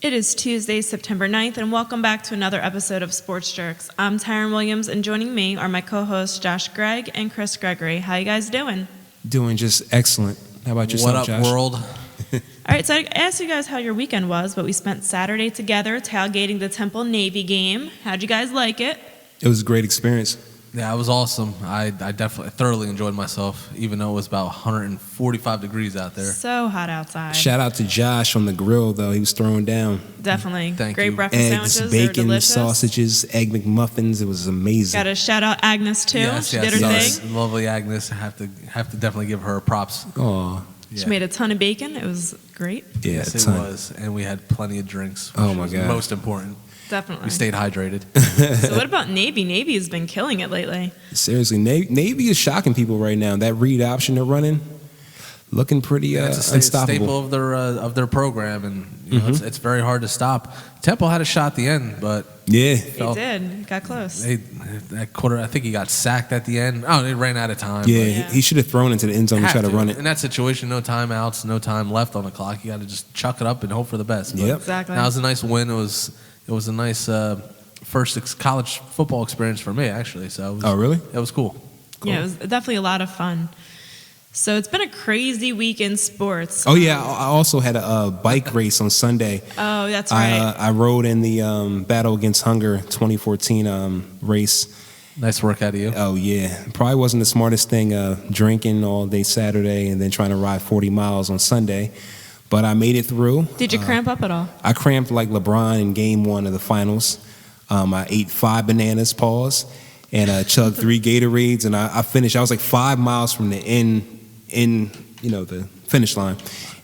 It is Tuesday, September 9th, and welcome back to another episode of Sports Jerkz. I'm Taryn Williams, and joining me are my co-hosts Josh Gregg and Chris Gregory. How you guys doing? Doing just excellent. How about yourself, What up, Josh? world? All right, so I asked you guys how your weekend was, but we spent Saturday together tailgating the Temple Navy game. How'd you guys like it? It was a great experience. Yeah, it was awesome. I definitely thoroughly enjoyed myself, even though it was about 145 degrees out there. So hot outside. Shout out to Josh on the grill, though. He was throwing down Definitely. Thank Great you. breakfast eggs, sandwiches. They were bacon, delicious. sausages, egg McMuffins. It was amazing. Got to shout out Agnes, too. Yes, She yes, did her yes. thing. Lovely Agnes. I have to definitely give her props. Aw, She made a ton of bacon. It was great. yeah, Yes, a it ton. was. And we had plenty of drinks, which Oh, my was God. most important. Definitely. We stayed hydrated. So what about Navy? Navy has been killing it lately. Seriously, Navy is shocking people right now. That read option they're running, looking pretty It's a unstoppable. staple of their program, and you know, it's very hard to stop. Temple had a shot at the end, but Yeah, He did. Got close. that quarter, I think he got sacked at the end. Oh, they ran out of time. yeah. Yeah. He should have thrown into the end zone and Have tried to run it. In that situation, no timeouts, no time left on the clock. You got to just chuck it up and hope for the best. But Yep. Exactly. That was a nice win. It was a nice first college football experience for me, actually. So it was, Oh, really? It was cool. Yeah, it was definitely a lot of fun. So it's been a crazy week in sports. Oh yeah, I also had a bike race on Sunday. Oh, that's right. I rode in the Battle Against Hunger 2014 race. Nice work out of you. Oh yeah, probably wasn't the smartest thing drinking all day Saturday and then trying to ride 40 miles on Sunday, but I made it through. Did you cramp up at all? I cramped like LeBron in Game 1 of the finals. I ate 5 bananas, pause, and chugged 3 Gatorades, and I finished. I was like 5 miles from the the finish line,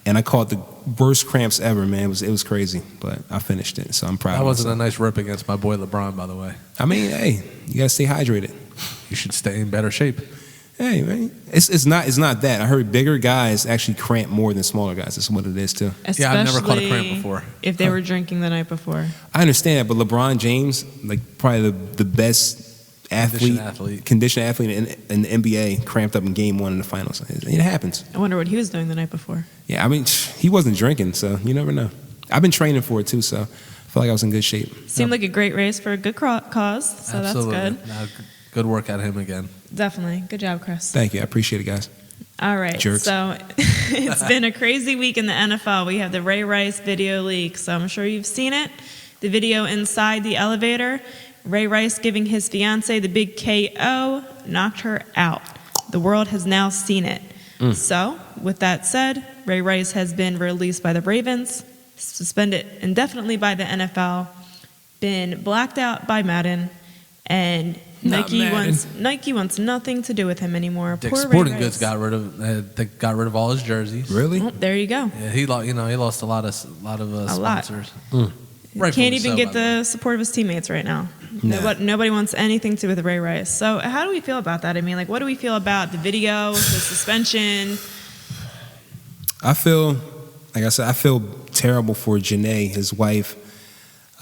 and I caught the worst cramps ever, man. It was crazy, but I finished it, so I'm proud. That of wasn't a myself. nice rip against my boy LeBron, by the way. I mean, hey, you gotta stay hydrated. You should stay in better shape. Hey, man, it's not that. I heard bigger guys actually cramp more than smaller guys. That's what it is too. Yeah, I've never caught a cramp Especially before. if they were drinking the night before. I understand that, but LeBron James, like probably the best conditioned athlete in the NBA, cramped up in Game 1 in the finals. It happens. I wonder what he was doing the night before. Yeah, I mean, he wasn't drinking, so you never know. I've been training for it too, so I feel like I was in good shape. Seemed like a great race for a good cause, so Absolutely. that's good. Good work out of him again. Definitely. Good job, Chris. Thank you. I appreciate it, guys. All right, Jerkz. so it's been a crazy week in the NFL. We have the Ray Rice video leak, so I'm sure you've seen it. The video inside the elevator, Ray Rice giving his fiance the big KO, knocked her out. The world has now seen it. So, with that said, Ray Rice has been released by the Ravens, suspended indefinitely by the NFL, been blacked out by Madden, and Not Nike wants nothing to do with him anymore. Dick's Poor Ray Sporting Rice. Goods got rid of all his jerseys. Really? Oh, there you go. Yeah, he lost a lot of lot. sponsors. Can't even get the support of his teammates right now. Nah. Nobody wants anything to do with Ray Rice. So how do we feel about that? I mean, like, what do we feel about the video, the suspension? I feel, like I said, I feel terrible for Janae, his wife.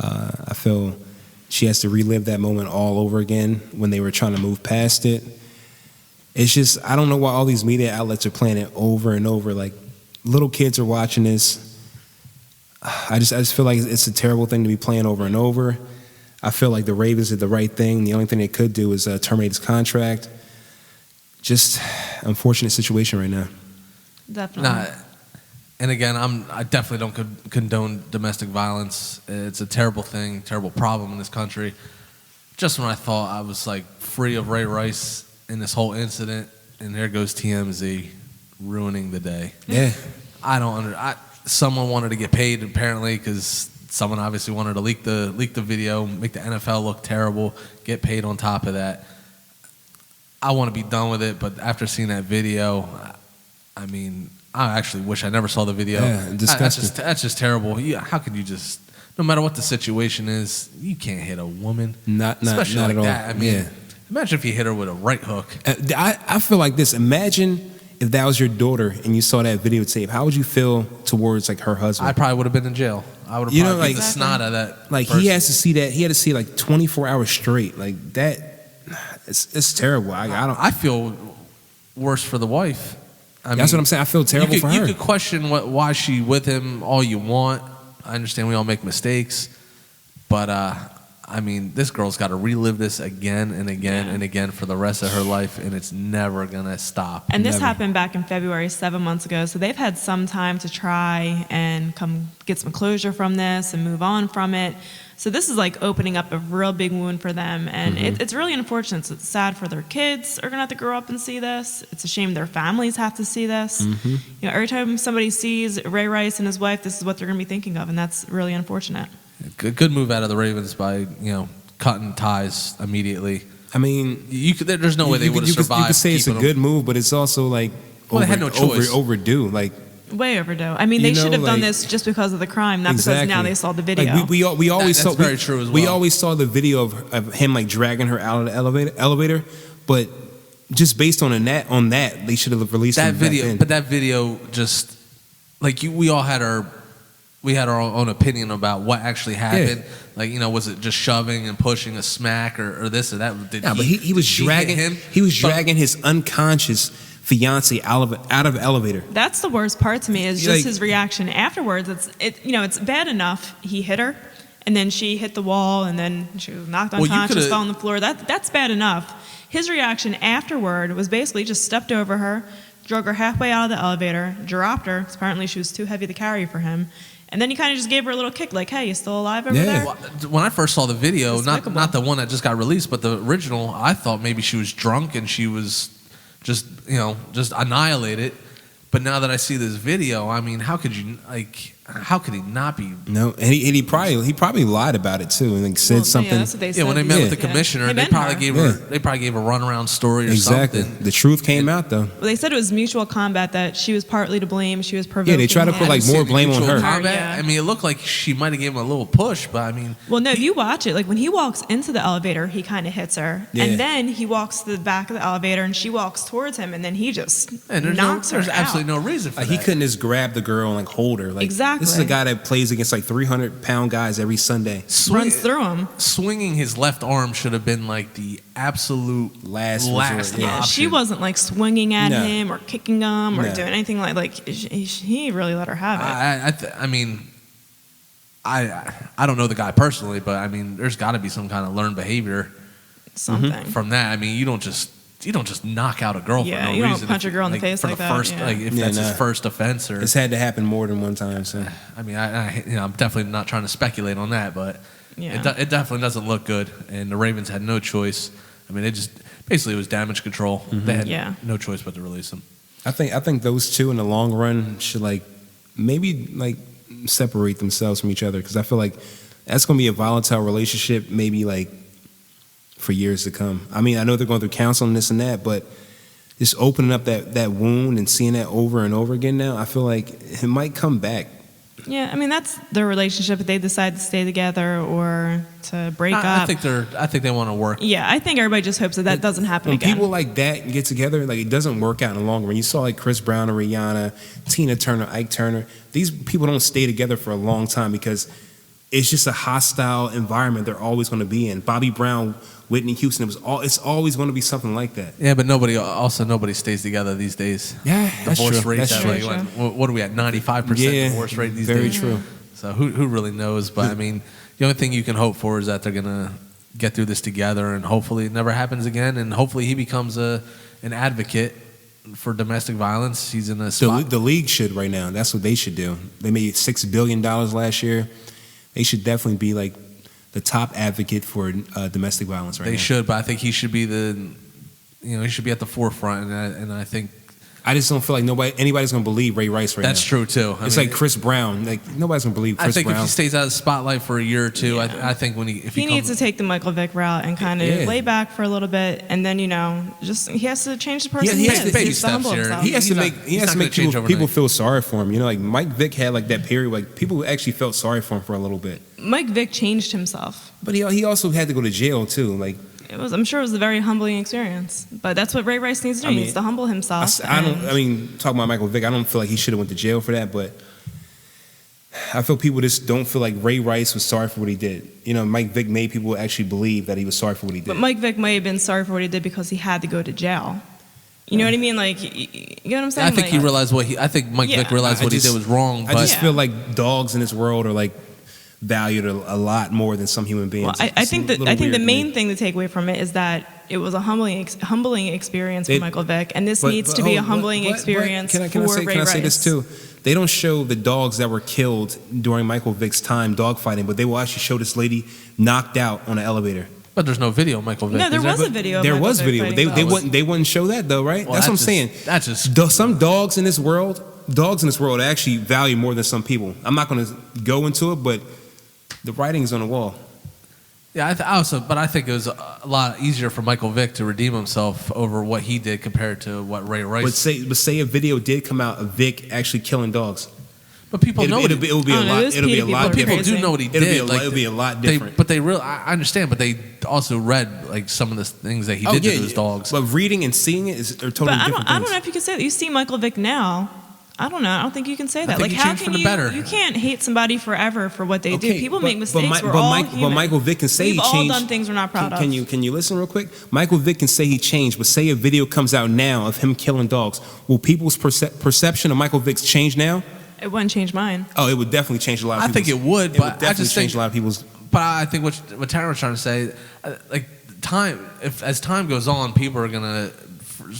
I feel she has to relive that moment all over again when they were trying to move past it. It's just, I don't know why all these media outlets are playing it over and over. Like, little kids are watching this. I just feel like it's a terrible thing to be playing over and over. I feel like the Ravens did the right thing. The only thing they could do is terminate his contract. Just unfortunate situation right now. Definitely. Nah, and again, I definitely don't condone domestic violence. It's a terrible thing, terrible problem in this country. Just when I thought I was like free of Ray Rice in this whole incident, and there goes TMZ ruining the day. Yeah. Someone wanted to get paid apparently because someone obviously wanted to leak the video, make the NFL look terrible, get paid on top of that. I want to be done with it, but after seeing that video, I mean, I actually wish I never saw the video. Yeah, disgusting. That's just terrible. How could you just, no matter what the situation is, you can't hit a woman, especially not like at all. that. I mean, Yeah. imagine if you hit her with a right hook. I feel like this. Imagine if that was your daughter and you saw that videotape. How would you feel towards like her husband? I probably would have been in jail. I would have probably beat the snot out of that. Like person. he has to see that. He had to see like 24 hours straight. Like that. It's terrible. I feel worse for the wife. That's what I'm saying. I feel terrible for her. You could question why she with him all you want. I understand we all make mistakes, but I mean, this girl's got to relive this again and again and again for the rest of her life, and it's never gonna stop. And this Never. happened back in February, 7 months ago. So they've had some time to try and come get some closure from this and move on from it. So this is like opening up a real big wound for them, and it's really unfortunate. It's sad for their kids are gonna have to grow up and see this. It's a shame their families have to see this. You know, every time somebody sees Ray Rice and his wife, this is what they're gonna be thinking of, and that's really unfortunate. Good move out of the Ravens by cutting ties immediately. I mean, there's no way they would have survived. You could say it's a good move, but it's also like they had no choice. Overdue. Like way overdue. I mean, they should have done this just because of the crime, not because now they saw the video. Like we always that's saw very true as well. We always saw the video of him like dragging her out of the elevator, but just based on that, they should have released that him video. back then. But that video just like we all had our own opinion about what actually happened. Yeah. Like, was it just shoving and pushing a smack or this or that? But he was dragging him. He was dragging his unconscious fiance out of the elevator. That's the worst part to me is just his reaction afterwards. It's bad enough he hit her, and then she hit the wall, and then she was knocked unconscious, fell on the floor. That's bad enough. His reaction afterward was basically just stepped over her, drug her halfway out of the elevator, dropped her. 'Cause apparently she was too heavy to carry for him. And then he kind of just gave her a little kick, like, "Hey, you still alive over there?" When I first saw the video, not the one that just got released, but the original, I thought maybe she was drunk and she was just annihilated. But now that I see this video, I mean, how could he not be? No, and he probably lied about it too, and like said something. Yeah, that's what they said. When they met with the commissioner, they probably gave her a runaround story or exactly. something. The truth came out though. Well, they said it was mutual combat, that she was partly to blame. She was provoking. Yeah, they tried to put like more blame on her. Yeah. I mean, it looked like she might have given him a little push, but I mean, well, no, if you watch it, like when he walks into the elevator, he kind of hits her, Yeah. and then he walks to the back of the elevator, and she walks towards him, and then he just and knocks her there's out. absolutely no reason for that. He couldn't just grab the girl and like hold her. Like, exactly. This is a guy that plays against like 300-pound guys every Sunday. Runs through him. Swinging his left arm should have been like the absolute last option. Yeah, she wasn't like swinging at No. him or kicking him or No. doing anything like he really let her have it. I mean, I don't know the guy personally, but I mean, there's got to be some kind of learned behavior Something from that. I mean, you don't just knock out a girl for no reason. You don't punch a girl in the face for like the that. first, Yeah. like if that's his first offense or. It's had to happen more than one time. So I mean, I'm definitely not trying to speculate on that, but Yeah. it definitely doesn't look good. And the Ravens had no choice. I mean, it was damage control. They had no choice but to release him. I think those two in the long run should like maybe like separate themselves from each other, because I feel like that's going to be a volatile relationship maybe like for years to come. I mean, I know they're going through counseling, this and that, but just opening up that wound and seeing that over and over again now, I feel like it might come back. Yeah, I mean that's their relationship. If they decide to stay together or to break up, I think they want to work. Yeah, I think everybody just hopes that doesn't happen When again. people like that get together, like it doesn't work out in the long run. You saw like Chris Brown and Rihanna, Tina Turner, Ike Turner. These people don't stay together for a long time because it's just a hostile environment they're always going to be in. Bobby Brown, Whitney Houston, it's always going to be something like that. Yeah, but nobody stays together these days. Yeah, that's divorce true. rates That's are true. like, what are we at? 95% divorce rate these very days. Very true. So who really knows? But I mean, the only thing you can hope for is that they're gonna get through this together, and hopefully it never happens again. And hopefully he becomes an advocate for domestic violence. He's in a spot. The league should right now. That's what they should do. They made $6 billion last year. They should definitely be like the top advocate for domestic violence right now. They should, but I think he should be he should be at the forefront, and I think. I just don't feel like anybody's going to believe Ray Rice right now. That's true too. It's like Chris Brown. Like nobody's going to believe Chris Brown. I think if he stays out of the spotlight for a year or two, I think if he needs to take the Michael Vick route and kind of lay back for a little bit, and then just he has to change the person he is. Baby He has to steps humble here. himself. He has to make people feel sorry for him. Like Mike Vick had like that period, like people actually felt sorry for him for a little bit. Mike Vick changed himself, but he also had to go to jail too. Like I'm sure it was a very humbling experience. But that's what Ray Rice needs to do. He needs to humble himself. Talking about Michael Vick, I don't feel like he should have went to jail for that, but I feel people just don't feel like Ray Rice was sorry for what he did. Mike Vick made people actually believe that he was sorry for what he did. But Mike Vick may have been sorry for what he did because he had to go to jail. You know what I mean? Like, you know what I'm saying? I think like, he realized I think Mike Yeah. Vick realized what he did was wrong. I But just Yeah. feel like dogs in this world are like valued a lot more than some human beings. Well, I It's think a that little I think weird the to me. main thing to take away from it is that it was a humbling experience for They- Michael Vick, and this But- needs but to be a hold on, humbling but- experience can I for say, Ray can I Rice. say this too? They don't show the dogs that were killed during Michael Vick's time dogfighting, but they will actually show this lady knocked out on an elevator. there's no video of Michael Vick. No, there is was a video. Of There Michael was Vick video. fighting dogs. They wouldn't show that though, right? Well, That's what I'm that's saying. just- that's just- Some dogs in this world actually value more than some people. I'm not going to go into it, but the writing's on the wall. Yeah, I think it was a lot easier for Michael Vick to redeem himself over what he did compared to what Ray Rice. But say a video did come out of Vic actually killing dogs. But people know It'll be a lot. those It'll be a people lot are different. People do know what he It'll did. It'll be a lot different. I understand, but they also read like some of the things that he did to those dogs. But reading and seeing it are totally But different I things. don't know if you can say that. You see Michael Vick now. I don't know. I don't think you can say that. think Like, he how changed can for the you? better. You can't hate somebody forever for what they do. People make mistakes. But, We're all Mike, human. but Michael Vick can say We've he all changed. done things we're not proud of. Can you listen real quick? Michael Vick can say he changed, but say a video comes out now of him killing dogs. Will people's perception of Michael Vick's change now? It wouldn't change mine. Oh, it would definitely change a lot of I people's. think it would, but I definitely just change think- a lot of people's. But I think what Taryn was trying to say, like as time goes on, people are gonna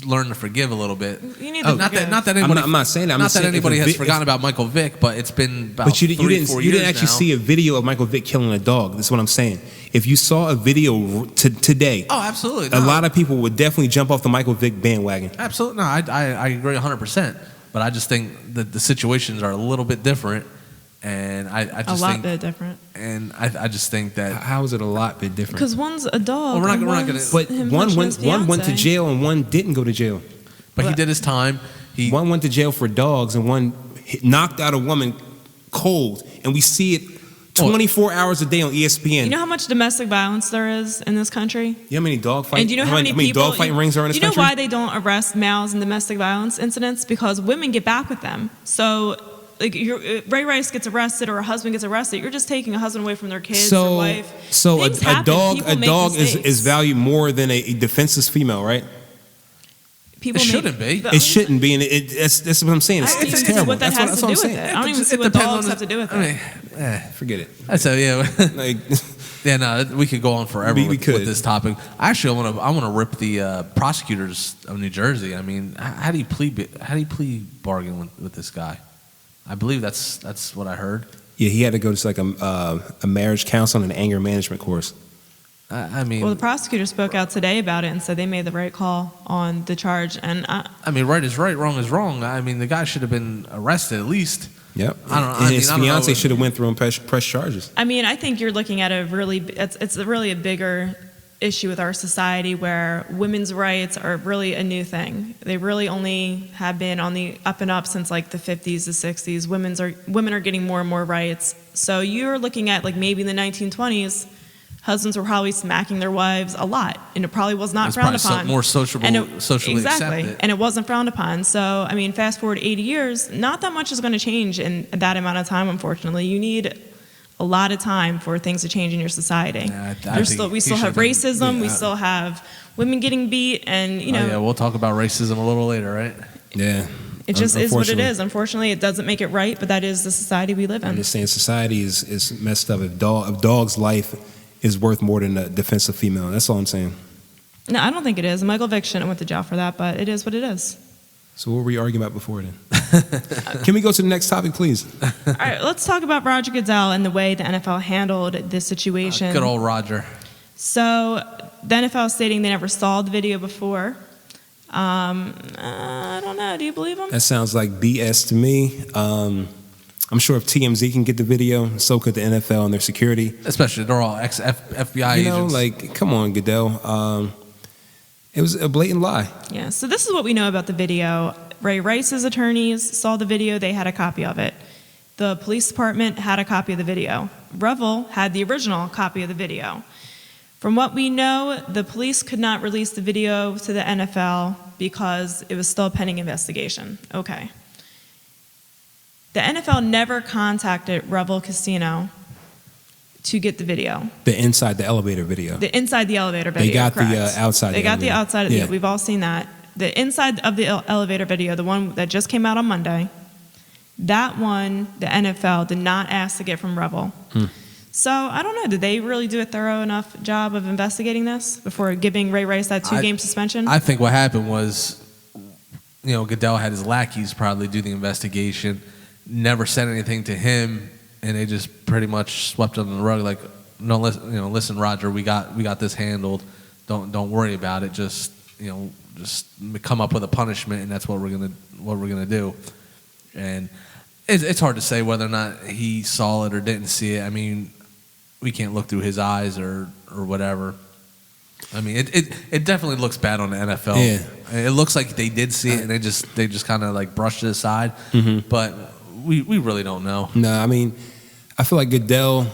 learn to forgive a little bit. You need to not forgive. that anybody. I'm not saying that. I'm not just that saying if anybody a has vi- forgotten about Michael Vick, but it's been about But you 3-4 didn't years actually now. see a video of Michael Vick killing a dog. That's what I'm saying. If you saw a video today, Oh, absolutely. a No. lot of people would definitely jump off the Michael Vick bandwagon. Absolutely. No, I agree 100%. But I just think that the situations are a little bit different, and I A just lot think, bit different. and I just think that How is it a lot bit different? Because one's a dog. Well, we're not and gonna- one's But him one punching went his one went to fiancée. jail and one didn't go to jail. but he did his time. One went to jail for dogs and one knocked out a woman cold, and we see it 24 hours a day on ESPN. You know how much domestic violence there is in this country? You know how many dog fights? And do you know how many people? dog fighting rings are in this you know country? why they don't arrest males in domestic violence incidents? Because women get back with them. So, like, Ray Rice gets arrested or a husband gets arrested, you're just taking a husband away from their kids or wife. So Things a happen. dog People make is mistakes. valued more than a defenseless female, right? People It make- shouldn't be. but It shouldn't be, and that's what I'm saying. I It's, don't it's even see terrible. what that That's has that's to what do I'm with saying. it. I don't even see what depends dogs on have to do with it. I mean, Forget it. that's yeah. Like, Yeah, no, we could go on forever We with could. this topic. Actually, I want to rip the prosecutors of New Jersey. I mean, how do you plea bargain with this guy? I believe that's what I heard. yeah, he had to go to like a marriage counseling and anger management course. I mean, Well, the prosecutor spoke out today about it and said they made the right call on the charge. And I mean, right is right, wrong is wrong. I mean, the guy should have been arrested at least. Yep. I don't know. And his I don't know. fiance should have went through and press charges. I mean, I think you're looking at it's really a bigger issue with our society where women's rights are really a new thing. They really only have been on the up and up since like the 50s, the 60s. Women are getting more and more rights. So you're looking at like maybe in the 1920s, husbands were probably smacking their wives a lot, and it probably was not It's frowned probably upon. more socially exactly, accepted. and it wasn't frowned upon. So, I mean, fast forward 80 years, not that much is going to change in that amount of time. Unfortunately, you need a lot of time for things to change in your society. Yeah, I think We he still have should've been- racism. yeah. We still have women getting beat, and you know, Oh, yeah, we'll talk about racism a little later, right? Yeah. it just is what it Unfortunately. is. Unfortunately, it doesn't make it right, but that is the society we live I'm in. just saying society is messed up. If a dog's life is worth more than a defensive female. That's all I'm saying. No, I don't think it is. Michael Vick shouldn't have went to jail for that, but it is what it is. So what were we arguing about before then? Can we go to the next topic, please? All right, let's talk about Roger Goodell and the way the NFL handled this situation. Good old Roger. So the NFL is stating they never saw the video before. I don't know. Do you believe them? That sounds like BS to me. I'm sure if TMZ can get the video, so could the NFL and their security. Especially, they're all ex-FBI You know, agents. like, come on, Goodell. It was a blatant lie. Yeah. So this is what we know about the video. Ray Rice's attorneys saw the video. They had a copy of it. The police department had a copy of the video. Revel had the original copy of the video. From what we know, the police could not release the video to the NFL because it was still a pending investigation. Okay. The NFL never contacted Revel Casino to get the video. The inside the elevator video. The inside the elevator video. They got the correct. outside. They got the elevator. outside of the. Yeah. We've all seen that. the inside of the elevator video, the one that just came out on Monday, that one, the NFL did not ask to get from Rebel. So I don't know. Did they really do a thorough enough job of investigating this before giving Ray Rice that 2-game suspension? I think what happened was, Goodell had his lackeys probably do the investigation, never said anything to him, and they just pretty much swept under the rug. Like, no, listen, Roger, we got this handled. Don't worry about it. Just come up with a punishment, and that's what we're gonna do. And it's hard to say whether or not he saw it or didn't see it. I mean, we can't look through his eyes or whatever. I mean, it definitely looks bad on the NFL. Yeah. It looks like they did see it and they just kind of like brushed it aside. But we really don't know. No, I mean, I feel like Goodell,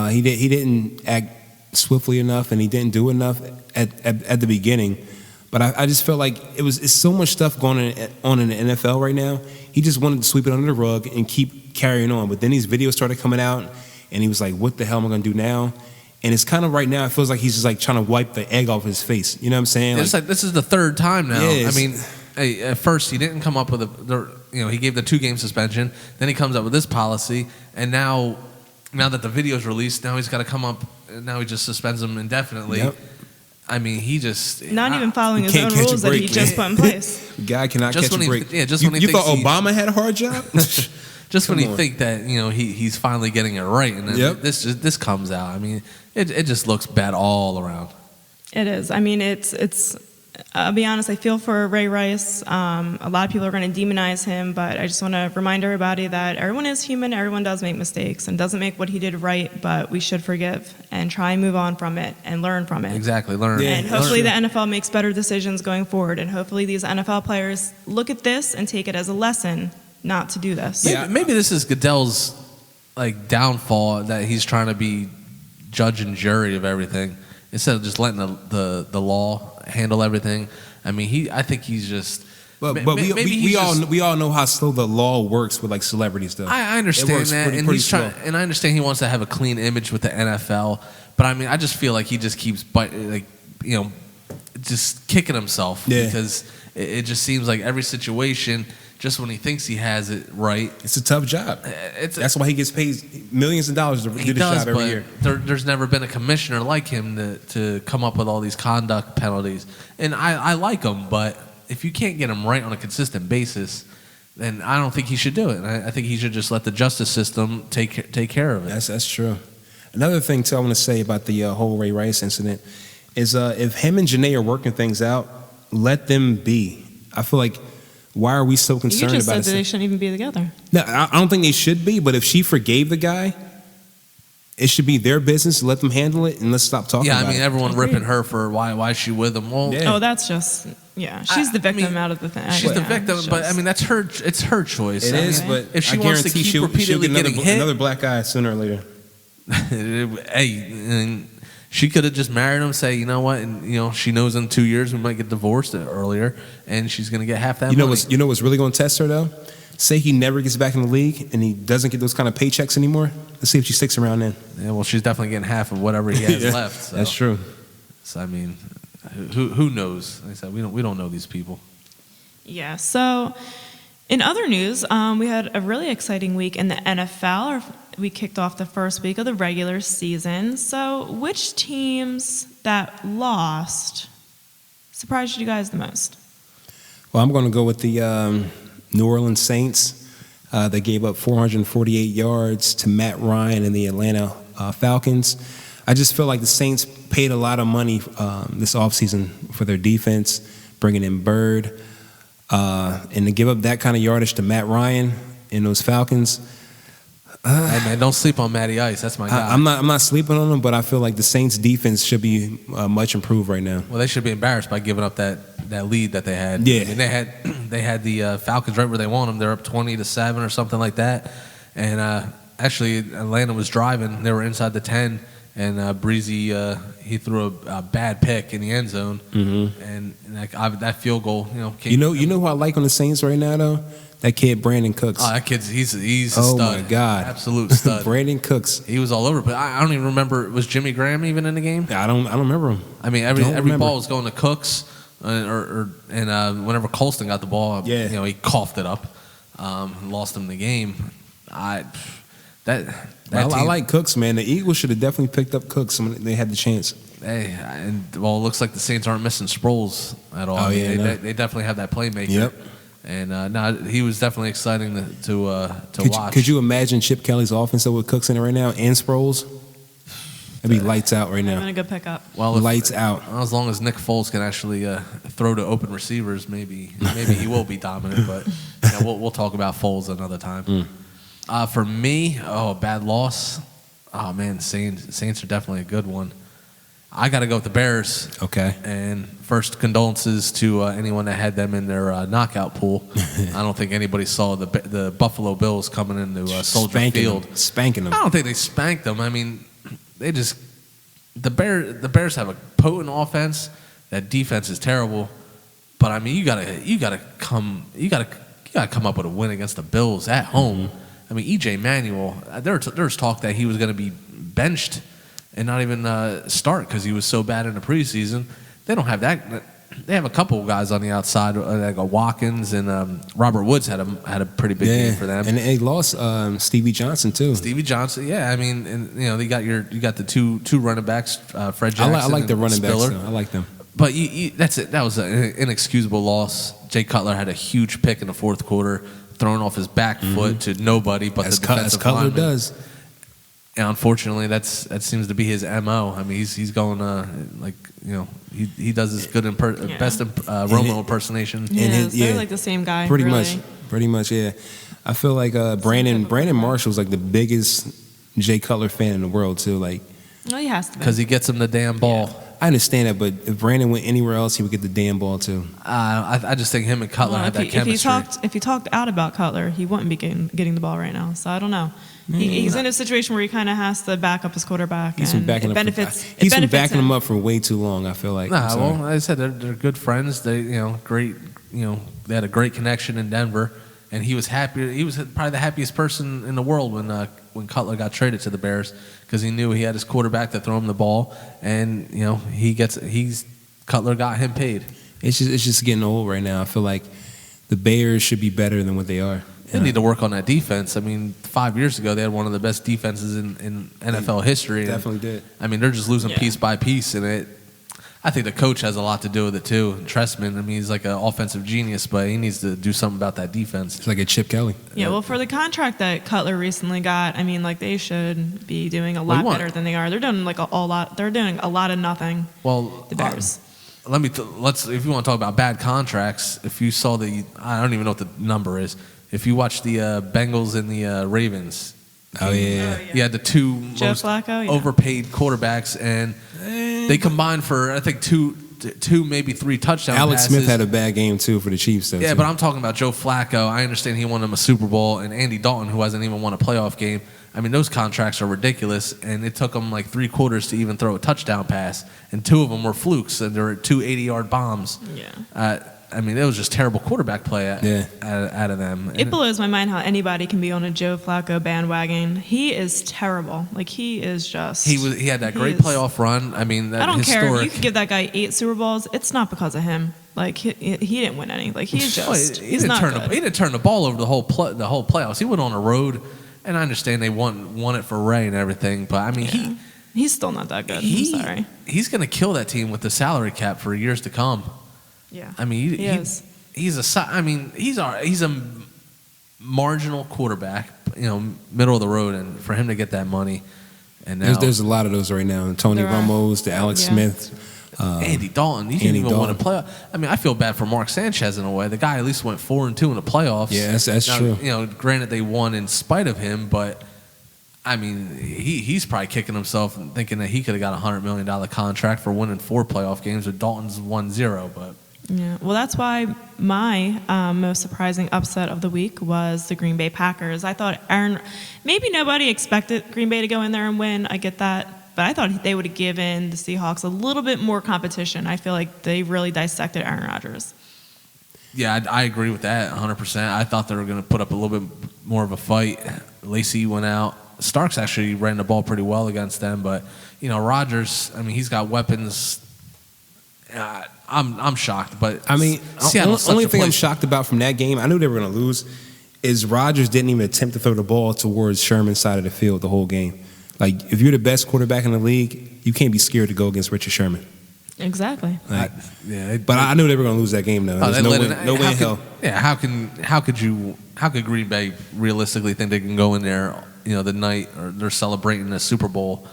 he didn't act swiftly enough and he didn't do enough at the beginning. But I just felt like it's so much stuff going on in the NFL right now. He just wanted to sweep it under the rug and keep carrying on. But then these videos started coming out, and he was like, what the hell am I going to do now? And it's kind of right now, it feels like he's just like trying to wipe the egg off his face. You know what I'm saying? It's like this is the third time now. Yeah, I mean, at first he didn't come up with he gave the 2-game suspension. Then he comes up with this policy. And now that the video's released, now he's got to come up, now he just suspends him indefinitely. Yep. I mean, he just... Not even following his own rules that he just put in place. The guy cannot catch a break. Yeah, just when he you thinks thought Obama had a hard job? Just when you think that he's finally getting it right, and then this comes out. I mean, it just looks bad all around. It is. I mean, it's. I'll be honest. I feel for Ray Rice. A lot of people are going to demonize him, but I just want to remind everybody that everyone is human. Everyone does make mistakes and doesn't make what he did right, but we should forgive and try and move on from it and learn from it. Exactly, learn. Yeah, and hopefully the NFL makes better decisions going forward, and hopefully these NFL players look at this and take it as a lesson not to do this. Yeah, maybe this is Goodell's downfall, that he's trying to be judge and jury of everything instead of just letting the law handle everything. I mean, I think he's just. But we all know how slow the law works with celebrities, though. I understand that, and he's trying, and I understand he wants to have a clean image with the NFL. But I mean, I just feel like he just keeps just kicking himself because it just seems like every situation. Just when he thinks he has it right. It's a tough job. That's why he gets paid millions of dollars to do this job every year. There's never been a commissioner like him to come up with all these conduct penalties. And I like him, but if you can't get him right on a consistent basis, then I don't think he should do it. And I think he should just let the justice system take care of it. That's true. Another thing, too, I want to say about the whole Ray Rice incident is if him and Janae are working things out, let them be. I feel like, why are we so concerned about it? You just said that they shouldn't even be together. No, I don't think they should be, but if she forgave the guy, it should be their business. Let them handle it, and let's stop talking about it. Yeah, I mean, everyone ripping her for why is she with him? Well, Oh, that's just, she's the victim out of the thing. She's the victim, but I mean, it's her choice. It is, but if she I wants to guarantee keep repeatedly getting hit, another black eye sooner or later. And she could have just married him, say, you know what, and she knows in 2 years we might get divorced earlier, and she's going to get half that money. You know what's really going to test her, though? Say he never gets back in the league and he doesn't get those kind of paychecks anymore. Let's see if she sticks around then. Yeah, well, she's definitely getting half of whatever he has left. So. That's true. So I mean, who knows? Like I said, we don't know these people. Yeah. So, in other news, we had a really exciting week in the NFL. We kicked off the first week of the regular season. So, which teams that lost surprised you guys the most? Well, I'm going to go with the New Orleans Saints. They gave up 448 yards to Matt Ryan and the Atlanta Falcons. I just feel like the Saints paid a lot of money this offseason for their defense, bringing in Bird. And to give up that kind of yardage to Matt Ryan and those Falcons. Hey man, don't sleep on Matty Ice. That's my guy. I'm not sleeping on him, but I feel like the Saints defense should be much improved right now. Well, they should be embarrassed by giving up that lead that they had. Yeah. I mean, they had the Falcons right where they want them. They're up 20-7 or something like that. And actually, Atlanta was driving. They were inside the 10, and Breezy he threw a bad pick in the end zone. Mm-hmm. And that field goal, came. You know who I like on the Saints right now though? That kid Brandon Cooks. Oh, that kid's he's a stud. Oh my God, absolute stud. Brandon Cooks. He was all over, but I don't even remember. Was Jimmy Graham even in the game? I don't remember him. I mean, every ball was going to Cooks. And whenever Colston got the ball, Yeah. you know, he coughed it up, and lost him the game. I like Cooks, man. The Eagles should have definitely picked up Cooks when they had the chance. Hey, and well, it looks like the Saints aren't missing Sproles at all. Oh, I mean, yeah, they definitely have that playmaker. Yep. And no, he was definitely exciting to watch. Could you imagine Chip Kelly's offense with Cooks in it right now and Sproles? It'd be lights out right I'm now. gonna go pick up. Well, Lights out. As long as Nick Foles can actually throw to open receivers, maybe he will be dominant. But we'll talk about Foles another time. For me, bad loss. Oh man, Saints are definitely a good one. I got to go with the Bears. Okay. And first, condolences to anyone that had them in their knockout pool. I don't think anybody saw the Buffalo Bills coming into Soldier Field. Spanking them. I don't think they spanked them. I mean, the Bears have a potent offense. That defense is terrible. But I mean, you gotta come up with a win against the Bills at home. I mean, EJ Manuel. There's talk that he was going to be benched and not even start because he was so bad in the preseason. They don't have that. They have a couple of guys on the outside, like Watkins and Robert Woods had a pretty big game for them. And they lost Stevie Johnson too. Stevie Johnson, yeah. I mean, and you got the two running backs, Fred Jackson. I like the running Spiller. backs. Though. I like them. But that's it. That was an inexcusable loss. Jay Cutler had a huge pick in the fourth quarter, thrown off his back foot to nobody but the defensive Cutler lineman. does. And unfortunately, that seems to be his MO. I mean, he's going he does his good best Romo impersonation. Yeah, they're like the same guy. Pretty really. much, yeah. I feel like Brandon Marshall's like the biggest Jay Cutler fan in the world too. Like, well, he has to be because he gets him the damn ball. Yeah. I understand that, but if Brandon went anywhere else, he would get the damn ball too. I just think him and Cutler had that chemistry. If he talked out about Cutler, he wouldn't be getting the ball right now. So I don't know. He's in a situation where he kind of has to back up his quarterback. He's been backing him up for way too long. I feel like. Nah, well, like I said, they're good friends. They great. They had a great connection in Denver, and he was happy. He was probably the happiest person in the world when Cutler got traded to the Bears because he knew he had his quarterback to throw him the ball, and Cutler got him paid. It's just getting old right now. I feel like the Bears should be better than what they are. They need to work on that defense. I mean, 5 years ago, they had one of the best defenses in NFL history. Definitely did. I mean, they're just losing piece by piece, and I think the coach has a lot to do with it, too. Trestman, I mean, he's like an offensive genius, but he needs to do something about that defense. It's like a Chip Kelly. Yeah, well, for the contract that Cutler recently got, I mean, like, they should be doing a lot better than they are. They're doing like a lot. They're doing a lot of nothing. Well, the Bears. Let's if you want to talk about bad contracts, if you saw I don't even know what the number is. If you watch the Bengals and the Ravens, you had the two most overpaid quarterbacks, and they combined for I think two maybe three touchdown Alex passes. Smith had a bad game too for the Chiefs. Though, but I'm talking about Joe Flacco. I understand he won them a Super Bowl, and Andy Dalton, who hasn't even won a playoff game. I mean, those contracts are ridiculous, and it took them like 3 quarters to even throw a touchdown pass, and 2 of them were flukes, and there were 2 80-yard bombs. Yeah. I mean, it was just terrible quarterback play out of them. It blows my mind how anybody can be on a Joe Flacco bandwagon. He is terrible. Like, he is just... He had that great playoff run. I mean, I don't care if you could give that guy 8 Super Bowls. It's not because of him. Like, he didn't win any. Like, he's just... he's not good. He didn't turn the ball over the whole playoffs. He went on a road, and I understand they won it for Ray and everything, but I mean, he's still not that good. I'm sorry. He's going to kill that team with the salary cap for years to come. Yeah, I mean, he's a marginal quarterback, middle of the road, and for him to get that money, and now there's a lot of those right now. Tony Romo's, the Alex Smith, Andy Dalton. He didn't even want to play. I mean, I feel bad for Mark Sanchez in a way. The guy at least went 4-2 in the playoffs. Yeah, that's now, true. Granted they won in spite of him, but I mean, he's probably kicking himself and thinking that he could have got a $100 million contract for winning 4 playoff games, with Dalton's 1-0, but. Yeah, well, that's why my most surprising upset of the week was the Green Bay Packers. I thought maybe nobody expected Green Bay to go in there and win. I get that. But I thought they would have given the Seahawks a little bit more competition. I feel like they really dissected Aaron Rodgers. Yeah, I agree with that 100%. I thought they were going to put up a little bit more of a fight. Lacey went out. Starks actually ran the ball pretty well against them. But, Rodgers, I mean, he's got weapons. I'm shocked. But I mean, Seattle's only such a thing I'm place- shocked about from that game, I knew they were going to lose, is Rodgers didn't even attempt to throw the ball towards Sherman's side of the field the whole game. Like, if you're the best quarterback in the league, you can't be scared to go against Richard Sherman. Exactly. Like, Yeah, but I knew they were going to lose that game, though. Oh, There's no way in hell. Yeah, how could Green Bay realistically think they can go in there, the night or they're celebrating the Super Bowl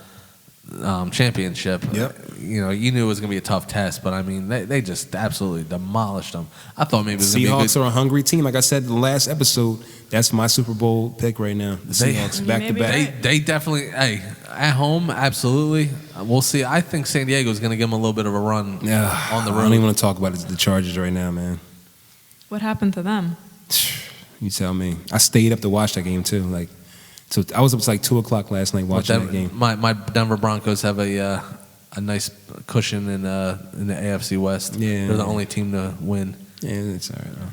championship? Yep. You knew it was going to be a tough test, but I mean, they just absolutely demolished them. I thought maybe it was going to be a Seahawks are a hungry team. Like I said in the last episode, that's my Super Bowl pick right now. The Seahawks back to back. They definitely, at home, absolutely. We'll see. I think San Diego's going to give them a little bit of a run on the I don't road. even want to talk about the Chargers right now, man. What happened to them? You tell me. I stayed up to watch that game too. So I was up to 2:00 last night watching that game. My Denver Broncos have a nice cushion in the AFC West. Yeah. They're the only team to win. Yeah, it's all right.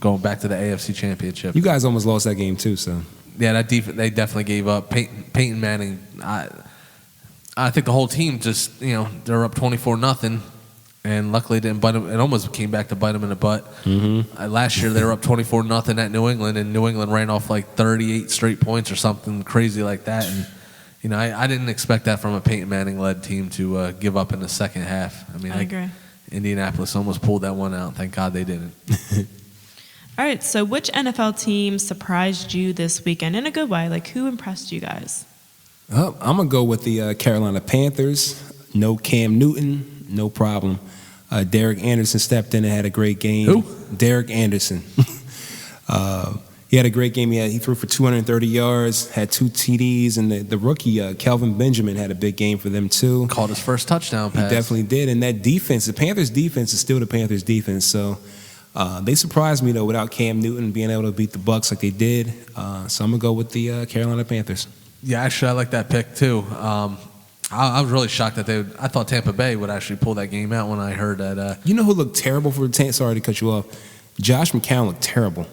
Going back to the AFC Championship. You guys almost lost that game too, so. Yeah, they definitely gave up. Peyton Manning, I think the whole team just, they're up 24-0, and luckily it didn't bite them. It almost came back to bite them in the butt. Mm-hmm. Last year they were up 24-0 at New England, and New England ran off 38 straight points or something crazy like that. And I didn't expect that from a Peyton Manning-led team to give up in the second half. I agree. Indianapolis almost pulled that one out. Thank God they didn't. All right, so which NFL team surprised you this weekend in a good way? Who impressed you guys? I'm going to go with the Carolina Panthers. No Cam Newton, no problem. Derek Anderson stepped in and had a great game. Who? Derek Anderson. He had a great game. He threw for 230 yards, had 2 TDs, and the rookie, Kelvin Benjamin, had a big game for them too. Caught his first touchdown pass. He definitely did. And that defense, the Panthers' defense is still the Panthers' defense. So they surprised me, though, without Cam Newton being able to beat the Bucs like they did. So I'm going to go with the Carolina Panthers. Yeah, actually, I like that pick too. I was really shocked that I thought Tampa Bay would actually pull that game out when I heard that. You know who looked terrible for the Tampa? Sorry to cut you off. Josh McCown looked terrible.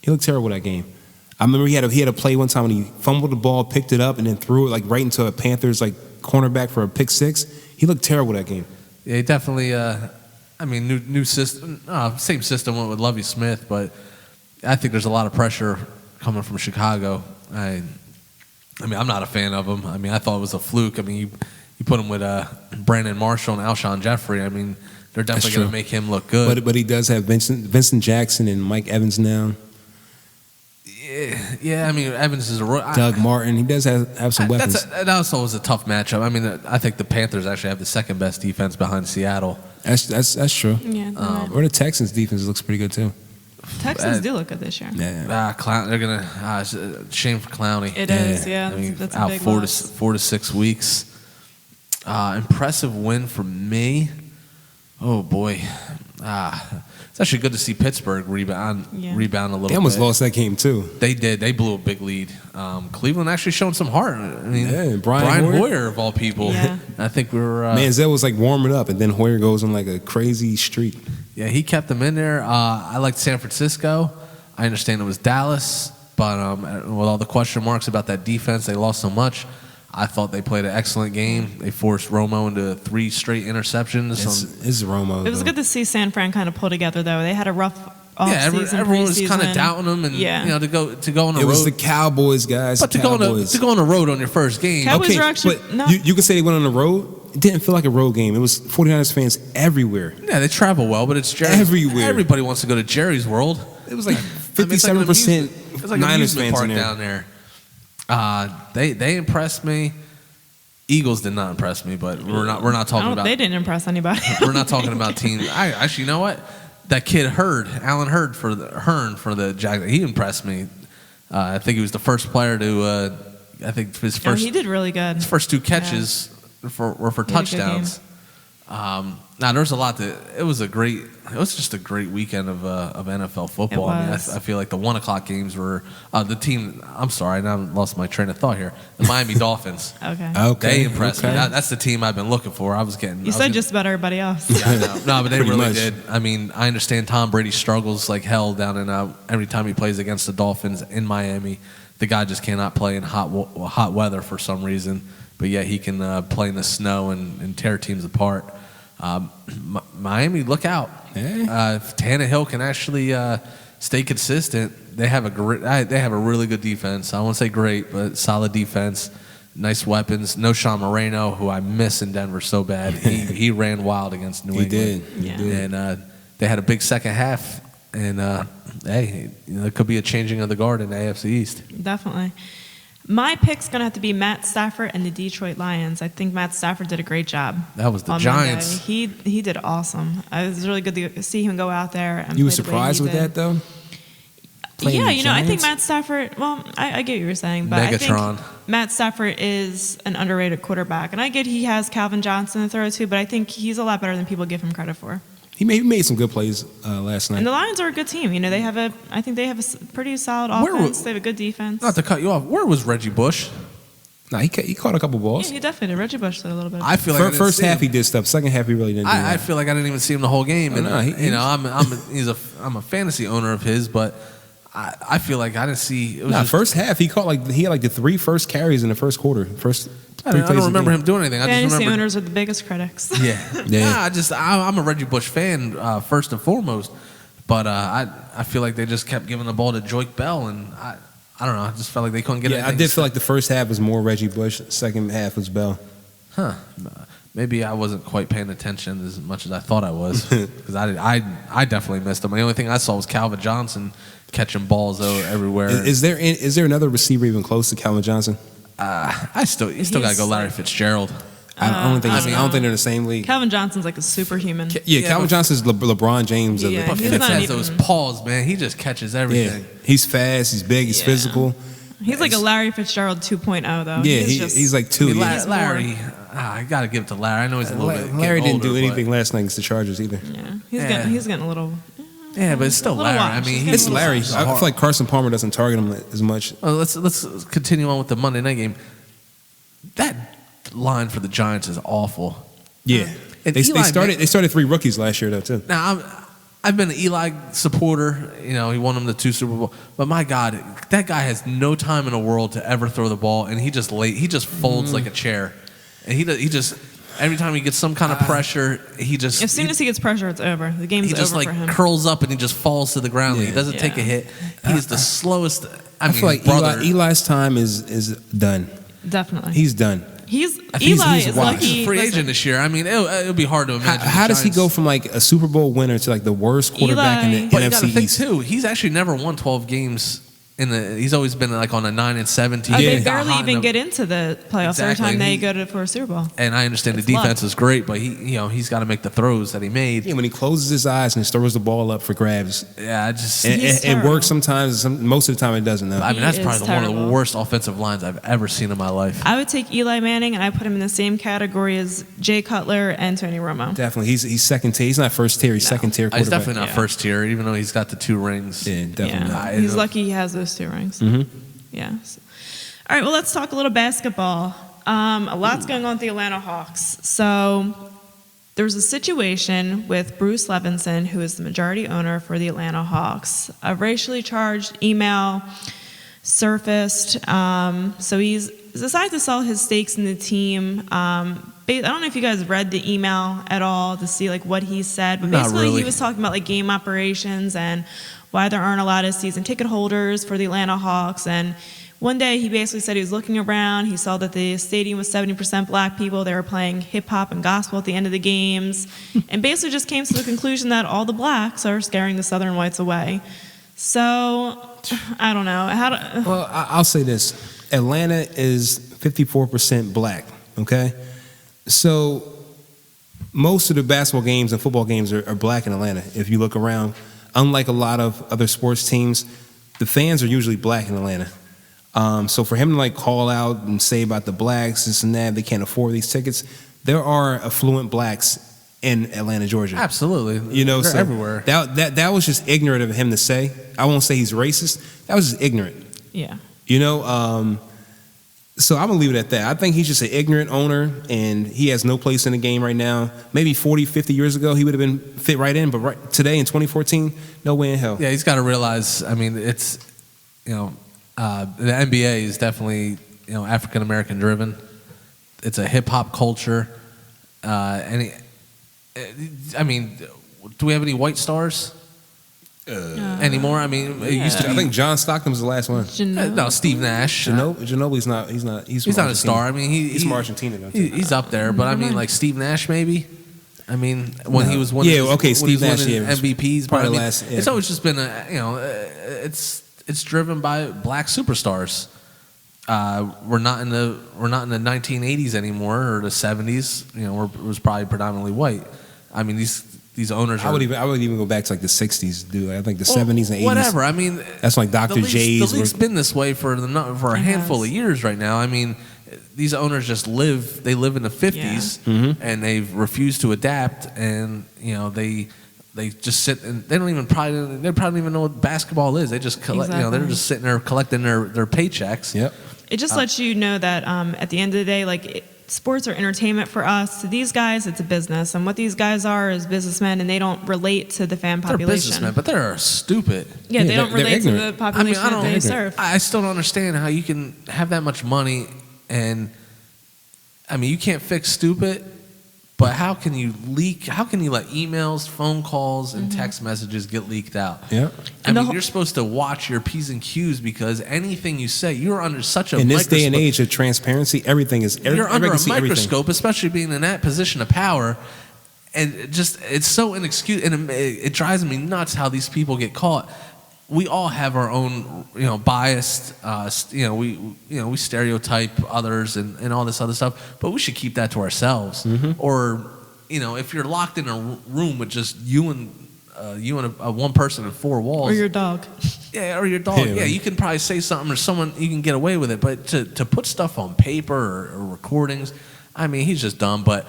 He looked terrible that game. I remember he had a play one time when he fumbled the ball, picked it up, and then threw it right into a Panthers cornerback for a pick six. He looked terrible that game. Yeah, he definitely. New system, same system with Lovie Smith, but I think there's a lot of pressure coming from Chicago. I'm not a fan of him. I thought it was a fluke. You put him with Brandon Marshall and Alshon Jeffrey. They're definitely going to make him look good. But he does have Vincent Jackson and Mike Evans now. Yeah, Evans is a Doug Martin. He does have some weapons. That also was a tough matchup. I think the Panthers actually have the second best defense behind Seattle. That's true. Yeah. Or the Texans' defense looks pretty good too. Texans do look good this year. Yeah. They're gonna shame for Clowney. It is, yeah. That's a out big 4 loss. to 6 weeks. Impressive win for me. Oh boy, it's actually good to see Pittsburgh rebound a little bit. They almost lost that game too. They did. They blew a big lead. Cleveland actually showing some heart. Brian Hoyer of all people. Yeah. I think we were. Manziel was warming up, and then Hoyer goes on a crazy streak. Yeah, he kept them in there. I liked San Francisco. I understand it was Dallas, but with all the question marks about that defense, they lost so much. I thought they played an excellent game. They forced Romo into 3 straight interceptions. It's Romo. It was good to see San Fran kind of pull together, though. They had a rough offseason. Everyone was kind of doubting them, and to go on the road. It was the Cowboys, guys. But to go on the road on your first game. Cowboys were actually you can say they went on the road. It didn't feel like a road game. It was 49ers fans everywhere. Yeah, they travel well, but it's Jerry's. Everywhere. Everybody wants to go to Jerry's World. It was 57% It's like Niners an amusement fans park in there. down there. They impressed me. Eagles did not impress me, but we're not talking about. They didn't impress anybody. We're not talking about teams. Actually, you know what? That kid Alan Hurd for the Jags. He impressed me. I think he was the first player to. I think his first. He did really good. His first 2 catches were for touchdowns. Now there's a lot it was just a great weekend of NFL football. It was. I feel like the 1:00 games were the team. I'm sorry, now I lost my train of thought here. The Miami Dolphins. Okay. They impressed me. That's the team I've been looking for. You said just about everybody else. Yeah, I know. No, but they Pretty really much. did. I understand Tom Brady struggles like hell down in every time he plays against the Dolphins in Miami. The guy just cannot play in hot weather for some reason, but yet he can play in the snow and tear teams apart. Miami, look out. If Tannehill can actually stay consistent, they have a really good defense. I won't say great, but solid defense. Nice weapons. No Sean Moreno, who I miss in Denver so bad. He ran wild against New England. He did. And they had a big second half. And, hey, it could be a changing of the guard in the AFC East. Definitely. My pick's going to have to be Matt Stafford and the Detroit Lions. I think Matt Stafford did a great job. That was the on Giants. Monday. He did awesome. It was really good to see him go out there. And You were play the way surprised he with did. that, though? Playing Yeah, the you know, I think Giants? Matt Stafford, well, I get what you were saying, but Megatron. I think Matt Stafford is an underrated quarterback. And I get he has Calvin Johnson to throw to, but I think he's a lot better than people give him credit for. He made some good plays last night. And the Lions are a good team. You know, I think they have a pretty solid Where offense. They have a good defense. Not to cut you off, where was Reggie Bush? Nah, he caught a couple balls. Yeah, he definitely did. Reggie Bush did a little bit. I feel like I didn't First see half him. he did stuff. Second half he really didn't do I that. feel like I didn't even see him the whole game. And, no, I'm a fantasy owner of his, but I feel like I didn't see. It was just, first half he had the 3 first carries in the first quarter. First I three don't plays of the remember game. him doing anything. I just Fantasy remember. owners are the biggest critics. Yeah, Yeah. Nah, I'm a Reggie Bush fan first and foremost, but I feel like they just kept giving the ball to Joyke Bell, and I don't know. I just felt like they couldn't get it. Yeah, I did feel like the first half was more Reggie Bush. Second half was Bell. Maybe I wasn't quite paying attention as much as I thought I was, because I definitely missed him. The only thing I saw was Calvin Johnson catching balls everywhere. Is there another receiver even close to Calvin Johnson? You still got to go Larry Fitzgerald. I don't think they're in the same league. Calvin Johnson's like a superhuman. Yeah, Calvin Johnson's LeBron James of Yeah, the But he's Fitz not has even- those paws, man. He just catches everything. He's fast, he's big, he's Yeah. physical. He's like a Larry Fitzgerald 2.0, though. Yeah, he's he's like 2. I mean, Yeah. Larry, I got to give it to Larry. I know he's a little bit. Larry getting didn't do older, anything last night against the Chargers either. Yeah, he's getting a little. Yeah, but it's still A little Larry. watch. I mean, It's He's Larry. I feel like Carson Palmer doesn't target him as much. Well, let's continue on with the Monday night game. That line for the Giants is awful. Yeah, And they Eli started 3 rookies last year though too. Now, I've been an Eli supporter. You know, he won him the 2 Super Bowl. But my God, that guy has no time in the world to ever throw the ball, and he just folds like a chair, and he just every time he gets some kind of pressure, As soon as he gets pressure, it's over. The game's he just over like for him. curls up and he just falls to the ground. Yeah. He doesn't take a hit. He is the slowest. I feel like Eli's time is done. Definitely. He's done. Eli is washed. lucky. He's a free agent listen, this year. I mean, it'll be hard to imagine. How the does he Giants- go from like a Super Bowl winner to like the worst quarterback in the But you got to NFC think East? too. He's actually never won 12 games he's always been like on a 9-7 team. They Yeah. barely even get into the playoffs every Exactly. time they go for a Super Bowl. And I understand It's the defense luck. is great, but he's got to make the throws that he made. Yeah, when he closes his eyes and throws the ball up for grabs, Yeah, I just. and He's it terrible. works sometimes. Most of the time, it doesn't. Though. I mean, that's He probably is one of the terrible. worst offensive lines I've ever seen in my life. I would take Eli Manning and I put him in the same category as Jay Cutler and Tony Romo. Definitely, he's second tier. He's not first tier. He's second tier He's quarterback. definitely not Yeah. first tier, even though he's got the 2 rings. Yeah, definitely. Yeah, not. he's lucky he has those 2 rings. Mm-hmm. Yeah. All right, well, let's talk a little basketball. A lot's going on with the Atlanta Hawks. So there was a situation with Bruce Levinson, who is the majority owner for the Atlanta Hawks. A racially charged email surfaced. So he's decided to sell his stakes in the team. I don't know if you guys read the email at all to see like what he said, but Not basically really. he was talking about like game operations and why there aren't a lot of season ticket holders for the Atlanta Hawks. And one day he basically said he was looking around. He saw that the stadium was 70% black people. They were playing hip hop and gospel at the end of the games, and basically just came to the conclusion that all the blacks are scaring the Southern whites away. So I don't know. Well, I'll say this: Atlanta is 54% black. Okay, so most of the basketball games and football games are black in Atlanta. If you look around, unlike a lot of other sports teams, the fans are usually black in Atlanta. So for him to like call out and say about the blacks, this and that, they can't afford these tickets. There are affluent blacks in Atlanta, Georgia. Absolutely. You know, They're so everywhere. That was just ignorant of him to say. I won't say he's racist. That was just ignorant. Yeah. You know, so I'm gonna leave it at that. I think he's just an ignorant owner, and he has no place in the game right now. Maybe 40, 50 years ago, he would have been fit right in, but right today in 2014, no way in hell. Yeah, he's got to realize. I mean, it's the NBA is definitely African American driven. It's a hip hop culture, and I mean, do we have any white stars anymore? I mean, it used to I be. think John Stockton was the last one. No, Steve Nash. Ginobili's not. He's not. He's not a star. I mean, he's from Argentina though. He's up there, but I mean, like Steve Nash, maybe. I mean, when he was winning, Steve Nash, MVPs, but I mean, last, it's always just been it's driven by black superstars. We're not in the 1980s anymore or the 70s. You know, it was probably predominantly white. I mean, these owners. I would even go back to like the 60s, dude. I think the 70s and 80s. Whatever. I mean, that's like Dr. J's. The league's been this way for a handful of years right now. I mean, these owners just live. They live in the 50s, and they've refused to adapt. And you know, they just sit and they probably don't even know what basketball is. They just collect. You know, they're just sitting there collecting their paychecks. Yep. It just lets you know that at the end of the day, like sports are entertainment for us. To these guys, it's a business, and what these guys are is businessmen, and they don't relate to the fan population. They're businessmen, but they're stupid. Yeah, they don't relate to the population that they serve. I still don't understand how you can have that much money, and I mean, you can't fix stupid. But how can you leak? How can you let emails, phone calls, and text messages get leaked out? Yeah. I mean, you're supposed to watch your P's and Q's because anything you say, you're under such a in this microscope. day and age of transparency, everything is. You're under a microscope, especially being in that position of power, and it's so inexcusable. And it drives me nuts how these people get caught. We all have our own, biased, we stereotype others and all this other stuff, but we should keep that to ourselves. Or, if you're locked in a room with just you and one person in four walls, or your dog. Yeah, or your dog. Yeah, you can probably say something or someone you can get away with it, but to put stuff on paper or recordings, I mean, he's just dumb. But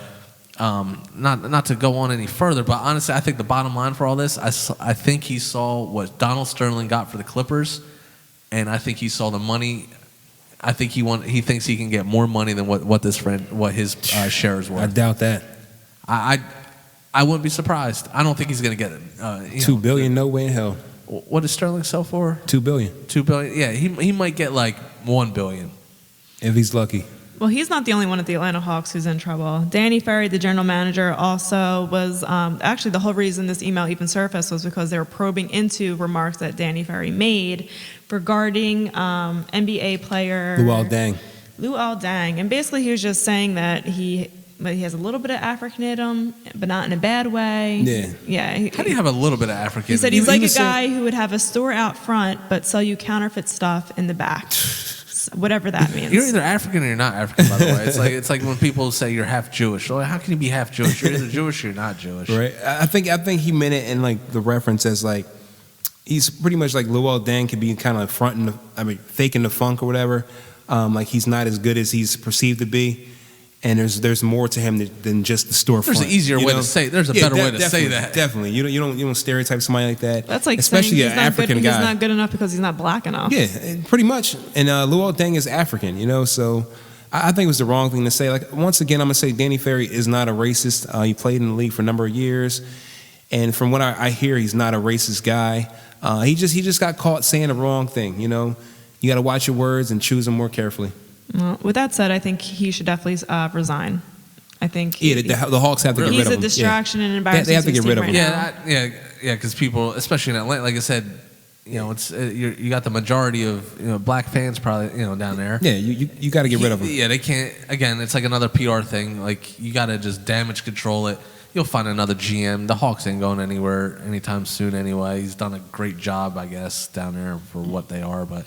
not to go on any further, but honestly, I think the bottom line for all this, I think he saw what Donald Sterling got for the Clippers, and I think he saw the money. I think he thinks he can get more money than what his shares were. I doubt that. I wouldn't be surprised. I don't think he's going to get it. $2 billion, no way in hell. What does Sterling sell for? $2 billion. $2 billion. Yeah, he might get like $1 billion if he's lucky. Well, he's not the only one at the Atlanta Hawks who's in trouble. Danny Ferry, the general manager, also was actually the whole reason this email even surfaced was because they were probing into remarks that Danny Ferry made regarding NBA player Luol Deng. And basically he was just saying that he has a little bit of African in him, but not in a bad way. Yeah. How do you have a little bit of African? He said he's like a guy who would have a store out front but sell you counterfeit stuff in the back. Whatever that means. You're either African or you're not African, by the way. It's like when people say you're half Jewish. Well, how can you be half Jewish? You're either Jewish or you're not Jewish. Right. I think he meant it in like the reference as like he's pretty much like Luol Deng could be kind of faking the funk or whatever. Like he's not as good as he's perceived to be. And there's more to him than just the storefront. There's an easier way to say. There's a better way to say that. Definitely, you don't stereotype somebody like that. That's like especially saying an African guy. He's not good enough because he's not black enough. Yeah, pretty much. And Luol Deng is African, so I think it was the wrong thing to say. Like once again, I'm gonna say Danny Ferry is not a racist. He played in the league for a number of years, and from what I hear, he's not a racist guy. He just got caught saying the wrong thing. You got to watch your words and choose them more carefully. Well, with that said, I think he should definitely resign. I think the Hawks have to get rid of him. He's a distraction and embarrassment. They have to get rid of him. Yeah, because people, especially in Atlanta, like I said, it's you got the majority of black fans probably down there. Yeah, you got to get rid of him. Yeah, they can't. Again, it's like another PR thing. Like you got to just damage control it. You'll find another GM. The Hawks ain't going anywhere anytime soon anyway. He's done a great job, I guess, down there for what they are. But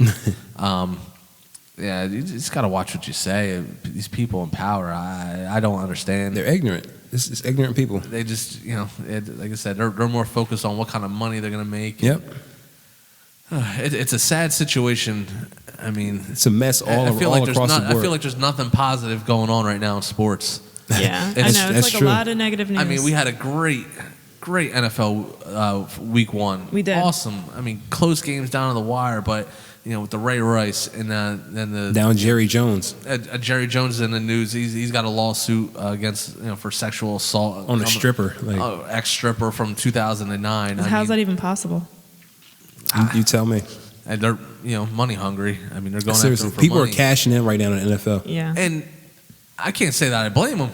yeah, you just got to watch what you say. These people in power, I don't understand. They're ignorant. This is ignorant people. They just, like I said, they're more focused on what kind of money they're going to make. Yep. It's a sad situation. I mean, it's a mess all across the board. I feel like there's nothing positive going on right now in sports. Yeah, I know. It's like true. A lot of negative news. I mean, we had a great NFL week one. We did. Awesome. I mean, close games down to the wire, but with the Ray Rice and then the down Jerry Jones. Jerry Jones is in the news. He's got a lawsuit against for sexual assault on a stripper, ex-stripper from 2009. How's that even possible? You tell me. And they're money hungry. I mean, they're going seriously. After him for people money. are cashing in right now in the NFL. Yeah, and I can't say that I blame them.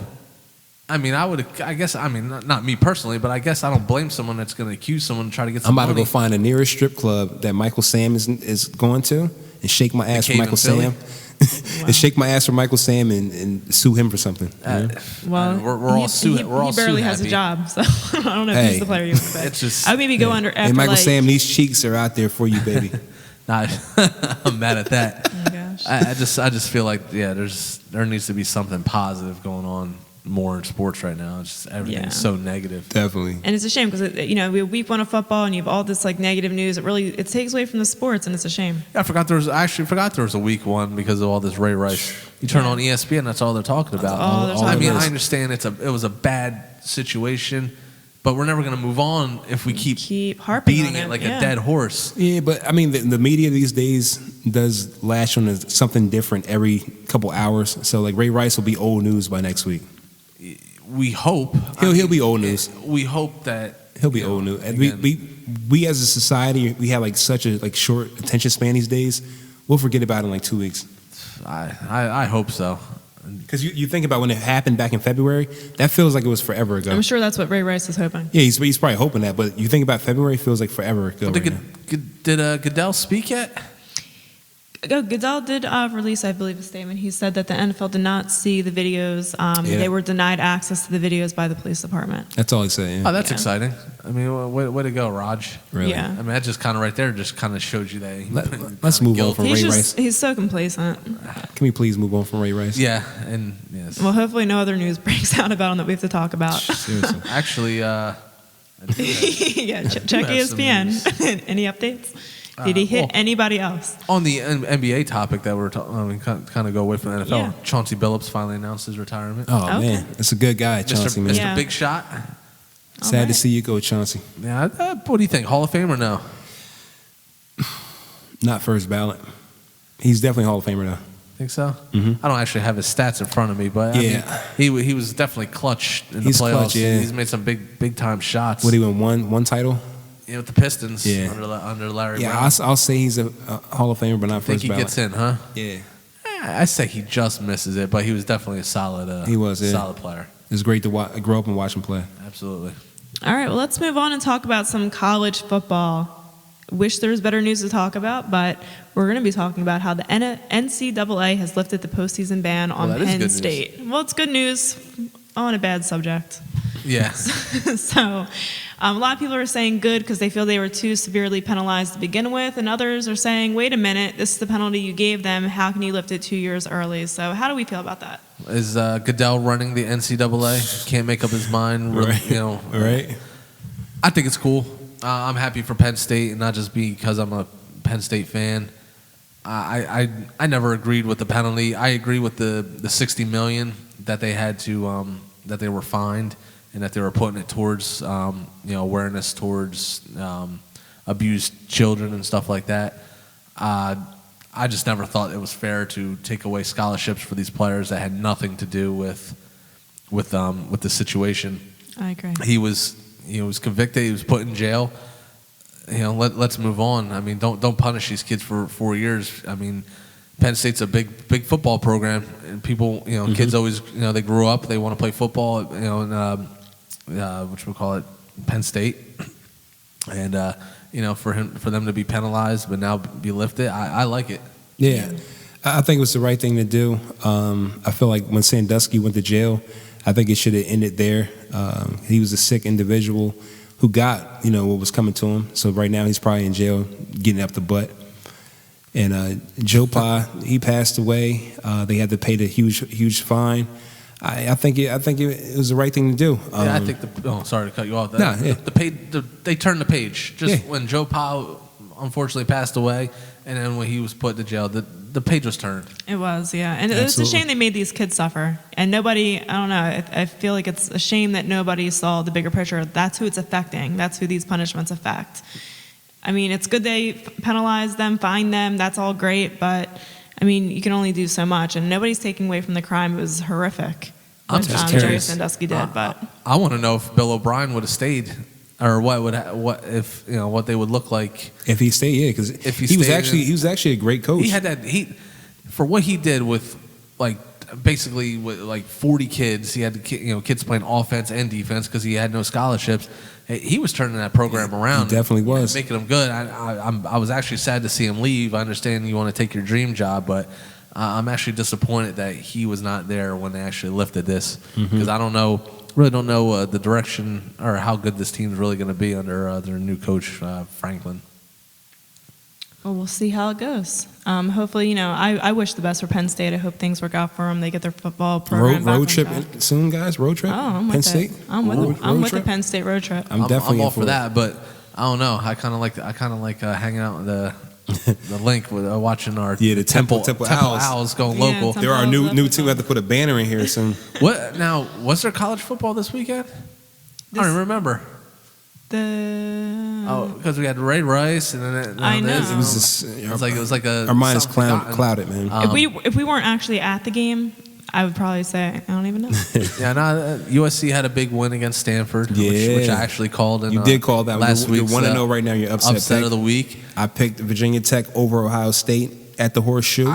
I mean, not me personally, but I guess I don't blame someone that's going to accuse someone and try to get some I'm about money. to go find the nearest strip club that Michael Sam is going to and shake my ass for cave in Michael Philly? Sam. And shake my ass for Michael Sam and sue him for something. You know? Well, we're all he barely has a happy. job, so I don't know if he's the player you want. It's just- I would maybe go under after Hey, Michael like, Sam, these cheeks are out there for you, baby. Nah, I'm mad at that. Oh my gosh. I just feel like there needs to be something positive going on more in sports right now. It's just everything's so negative. Definitely. And it's a shame because we have week 1 of football and you have all this like negative news. It takes away from the sports and it's a shame. I forgot there was a week 1 because of all this Ray Rice. You turn on ESPN, that's all they're talking about. all they're talking I mean, about. I understand it was a bad situation, but we're never going to move on if we keep harping beating on it like yeah. a dead horse. Yeah, but I mean, the media these days does lash on something different every couple hours. So like Ray Rice will be old news by next week. We hope He'll be old news. We hope that He'll be old news. And we as a society, we have like such a short attention span these days. We'll forget about it in like 2 weeks. I hope so. Because you think about when it happened back in February, that feels like it was forever ago. I'm sure that's what Ray Rice is hoping. Yeah, he's probably hoping that. But you think about February, it feels like forever ago. Right now. Did Goodell speak yet? Goodell did release, I believe, a statement. He said that the NFL did not see the videos. Yeah. They were denied access to the videos by the police department. That's all he said. Yeah. Oh, that's Yeah. exciting. I mean, way to go, Raj. Really? Yeah. I mean, that just kind of right there just kind of showed you that. Let's move on from Ray Rice. He's so complacent. Can we please move on from Ray Rice? Yeah, and yes. Well, hopefully no other news breaks out about him that we have to talk about. Seriously. Actually, I do have- Yeah, check have some ESPN. Any updates? Did he hit well- anybody else? on the NBA topic that we're talking, kind of go away from the NFL. Yeah. Chauncey Billups finally announced his retirement. Oh, Okay. man. That's a good guy, Chauncey, man. Mr. Yeah. Big Shot. Sad to Alright. see you go, Chauncey. Yeah, what do you think? Hall of Fame or no? Not first ballot. He's definitely Hall of Famer, though. Think so? Mhm. I don't actually have his stats in front of me, but Yeah. I mean, he was definitely clutch in the He's playoffs. clutch, yeah. He's made some big time shots. What, he won one title? With the Pistons Yeah. under Larry Yeah, Brown. I'll say he's a Hall of Famer, but not Think first he ballot. gets in, huh? Yeah. I say he just misses it, but he was definitely a solid. He was, yeah. solid player. It was great to grow up and watch him play. Absolutely. All right, well, let's move on and talk about some college football. Wish there was better news to talk about, but we're going to be talking about how the NCAA has lifted the postseason ban on that is Penn good news. State. Well, it's good news on a bad subject. Yeah. So a lot of people are saying good because they feel they were too severely penalized to begin with, and others are saying, wait a minute, this is the penalty you gave them. How can you lift it 2 years early? So how do we feel about that? Is Goodell running the NCAA? Can't make up his mind. Right. You know. Right? I think it's cool. I'm happy for Penn State, and not just because I'm a Penn State fan. I never agreed with the penalty. I agree with the $60 million that they had to that they were fined, and that they were putting it towards awareness towards abused children and stuff like that. I just never thought it was fair to take away scholarships for these players that had nothing to do with the situation. I agree. He was convicted. He was put in jail. Let's move on. I mean, don't punish these kids for 4 years. I mean, Penn State's a big football program, and people, kids always, they grew up, they want to play football, in which we call it Penn State, and for them to be penalized but now be lifted, I like it. Yeah. I think it was the right thing to do. I feel like when Sandusky went to jail, I think it should have ended there. He was a sick individual who got, what was coming to him. So right now he's probably in jail getting up the butt. And Joe Pa, he passed away. They had to pay the huge fine. I think it was the right thing to do. Yeah, I think sorry to cut you off. Nah, yeah. They turned the page just Yeah. when Joe Pa unfortunately passed away, and then when he was put to jail, the page was turned. It was, yeah. And it's a Absolutely. shame they made these kids suffer. And nobody, I don't know, I feel like it's a shame that nobody saw the bigger picture. That's who it's affecting. That's who these punishments affect. I mean, it's good they penalize them, fine them. That's all great. But, I mean, you can only do so much. And nobody's taking away from the crime. It was horrific. I'm what just Jerry curious. Sandusky did. But I want to know if Bill O'Brien would have stayed, or what they would look like. If he stayed, yeah, because If he he was stayed, actually a great coach. He had that for what he did with, like, basically with like 40 kids. He had kids playing offense and defense because he had no scholarships. He was turning that program around. He definitely was. Making them good. I was actually sad to see him leave. I understand you want to take your dream job, but I'm actually disappointed that he was not there when they actually lifted this because I really don't know the direction or how good this team's really going to be under their new coach, Franklin. Well, we'll see how it goes. Hopefully, I wish the best for Penn State. I hope things work out for them. They get their football program back road on trip track. soon, guys. Road trip. Oh, I'm with Penn it. State. I'm with the Penn State road trip. I'm definitely all for that, but I don't know. I kind of like hanging out with the link with watching our the Temple Owls going Yeah, local. Temple There are Owls new definitely team. We have to put a banner in here soon. What now? Was there college football this weekend? I don't even remember. Because we had Ray Rice and then I know. this. It was just, It was like a our mind is something forgotten. clouded, man. If we weren't actually at the game, I would probably say I don't even know. Yeah, USC had a big win against Stanford, Yeah. which I actually called in. You did call that last week. week's You're 1-0 right now. You're upset pick. of the week. I picked Virginia Tech over Ohio State at the Horseshoe.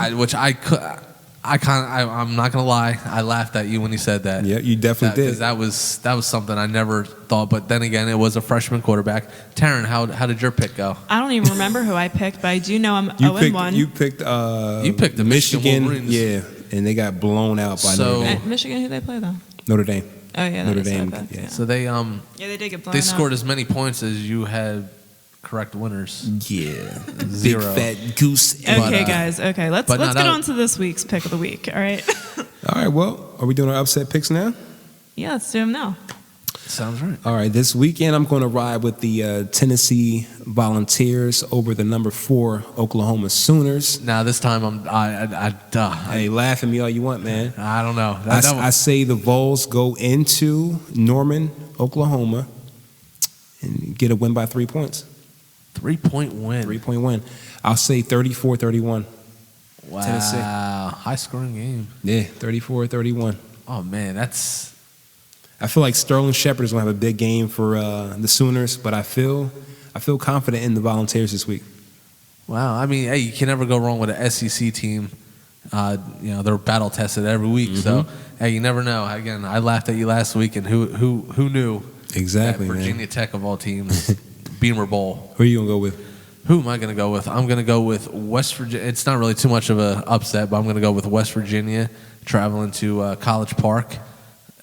I'm not gonna lie. I laughed at you when you said that. Yeah, you definitely did. Because that was something I never thought. But then again, it was a freshman quarterback. Taryn, how did your pick go? I don't even remember who I picked, but I do know I'm 0-1. You picked the Michigan Wolverines. Yeah, and they got blown out by Notre Dame. Michigan, who they play though? Notre Dame. Oh yeah, Notre Notre Dame. Dame. Yeah. So they They did get blown they out. scored as many points as you had correct winners. Yeah, Zero. big fat goose. Okay, guys. Okay, let's but no, get on to this week's pick of the week. All right. All right. Well, are we doing our upset picks now? Yeah, let's do them now. Sounds right. All right. This weekend, I'm going to ride with the Tennessee Volunteers over the number 4 Oklahoma Sooners. Now this time Hey, laugh at me all you want, man. I don't know. I say the Vols go into Norman, Oklahoma, and get a win by 3 points. 3-point win. 3-point win. I'll say 34-31. Wow. Tennessee. High scoring game. Yeah, 34-31. Oh man, that's I feel like Sterling Shepard is going to have a big game for the Sooners, but I feel confident in the Volunteers this week. wow. I mean, hey, you can never go wrong with an SEC team. They're battle tested every week, so hey, you never know. Again, I laughed at you last week, and who knew? Exactly, that man. Virginia Tech of all teams, Beamer Bowl. Who are you going to go with? Who am I going to go with? I'm going to go with West Virginia. It's not really too much of an upset, but I'm going to go with West Virginia traveling to College Park.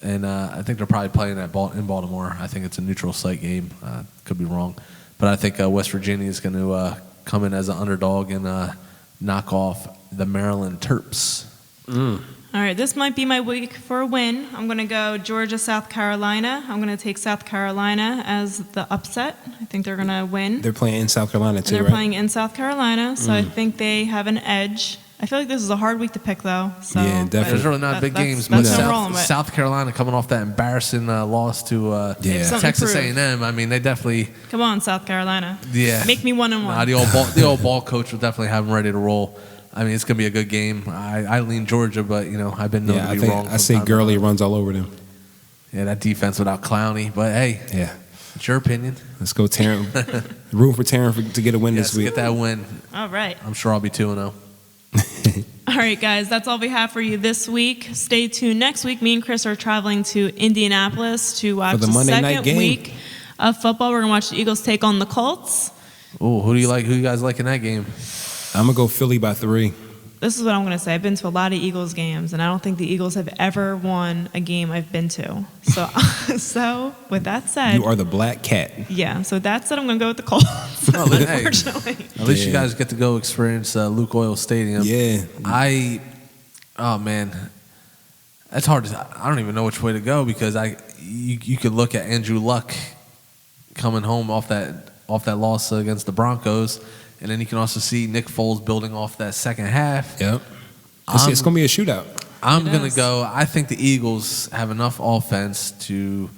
And I think they're probably playing in Baltimore. I think it's a neutral site game. Could be wrong. But I think West Virginia is going to come in as an underdog and knock off the Maryland Terps. All right, this might be my week for a win. I'm going to go Georgia, South Carolina. I'm going to take South Carolina as the upset. I think they're going to win. They're playing in South Carolina, And too, they're right? playing in South Carolina, so I think they have an edge. I feel like this is a hard week to pick, though. So, Yeah, definitely. There's really not big games, but That's what I'm rolling with. South Carolina coming off that embarrassing loss to Yeah. Something Texas to prove. A&M. I mean, they definitely Come on, South Carolina. Make me 1-1. Nah, the old ball coach will definitely have them ready to roll. I mean, it's gonna be a good game. I lean Georgia, but I've been known to be wrong. I say Gurley runs all over them. Yeah, that defense without Clowney, but hey, Yeah. it's your opinion. Let's go, Taryn. Room for Taryn to get a win Yes, this week. get that win. All right. I'm sure I'll be 2-0. All right, guys, that's all we have for you this week. Stay tuned. Next week, me and Chris are traveling to Indianapolis to watch the the Monday night second game. week of football. We're going to watch the Eagles take on the Colts. Oh, who do you like? Who you guys like in that game? I'm going to go Philly by 3. This is what I'm going to say. I've been to a lot of Eagles games, and I don't think the Eagles have ever won a game I've been to. So, so with that said, You are the black cat. yeah. So with that said, I'm going to go with the Colts. Hey, Unfortunately. at least you Yeah. guys get to go experience Luke Oil Stadium. Yeah. Oh man, that's hard. I don't even know which way to go because you could look at Andrew Luck coming home off that loss against the Broncos, and then you can also see Nick Foles building off that second half. Yep. It's going to be a shootout. I'm It gonna is. go. I think the Eagles have enough offense to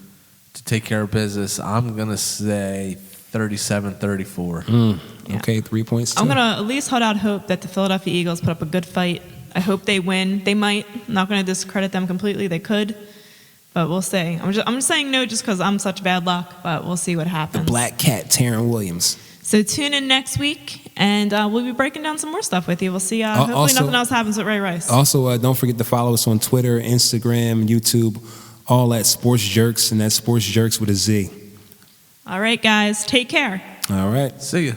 take care of business. I'm gonna say 37-34. Yeah. Okay, 3 points. I'm too. going to at least hold out hope that the Philadelphia Eagles put up a good fight. I hope they win. They might. I'm not going to discredit them completely. They could. But we'll see. I'm just saying no just because I'm such bad luck, but we'll see what happens. Black cat, Taryn Williams. So tune in next week, and we'll be breaking down some more stuff with you. We'll see. Hopefully Also- nothing else happens with Ray Rice. Also, don't forget to follow us on Twitter, Instagram, YouTube, all at Sports Jerkz, and that's Sports Jerkz with a Z. All right, guys. Take care. All right. See ya.